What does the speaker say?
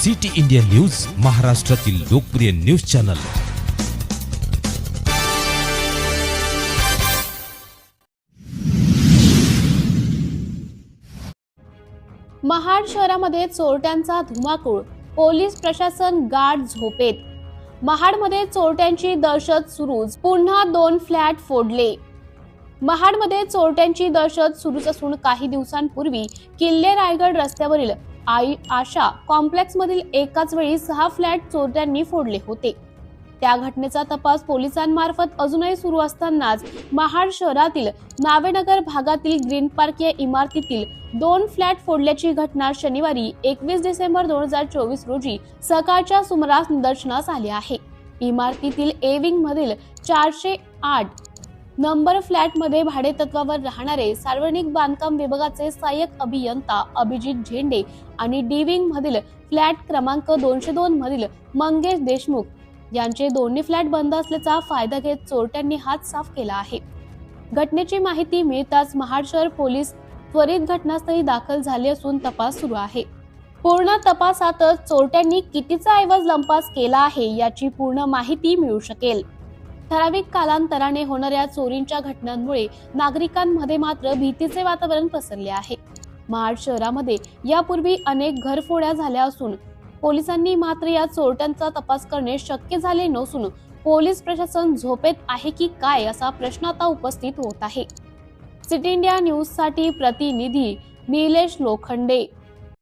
City India news, महाराष्ट्रातील लोकप्रिय news channel. Mahad शहरामध्ये चोरट्यांचा धुमाकूळ, पोलीस प्रशासन गाढ झोपेत। महाडमध्ये चोरट्यांची दहशत सुरूच, पुन्हा 2 फ्लॅट फोडले। महाडमध्ये चोरट्यांची दहशत सुरूच असून काही दिवसांपूर्वी किल्ले रायगड रस्त्यावरील आशा कॉम्प्लेक्स मधील एकाच वेळी 6 फ्लॅट चोरट्यांनी फोडले होते। त्या घटनेचा तपास पोलिसांमार्फत अजूनही सुरू असतानाच महाड शहरातील नावेनगर भागातील ग्रीन पार्क या इमारतीतील 2 फ्लॅट फोडल्याची घटना शनिवारी 21 डिसेंबर 2024 रोजी सकाळच्या सुमारास निदर्शनास आली आहे। इमारतीतील ए विंग मधील 408 नंबर फ्लॅट मध्ये भाडेतत्वावर राहणारे सार्वजनिक बांधकाम विभागाचे सहाय्यक अभियंता अभिजित झेंडे आणि डी विंग मधील फ्लॅट क्रमांक 202 मधील मंगेश देशमुख यांचे दोन्ही फ्लॅट बंद असल्याचा फायदा घेत चोरट्यांनी हात साफ केला आहे। घटनेची माहिती मिळताच महाड शहर पोलीस त्वरित घटनास्थळी दाखल झाले असून तपास सुरू आहे। पूर्ण तपासातच चोरट्यांनी कितीचा ऐवज लंपास केला आहे याची पूर्ण माहिती मिळू शकेल। ठराविक कालांतराने होणाऱ्या चोरींच्या घटनांमुळे नागरिकांमध्ये मात्र भीतीचे वातावरण पसरले आहे। महाड शहरामध्ये यापूर्वी अनेक घरफोड्या झाल्या असून पोलिसांनी मात्र या चोरट्यांचा तपास करणे शक्य झाले नसून पोलीस प्रशासन झोपेत आहे की काय असा प्रश्न आता उपस्थित होत आहे। सिटी इंडिया न्यूज साठी प्रतिनिधी निलेश लोखंडे।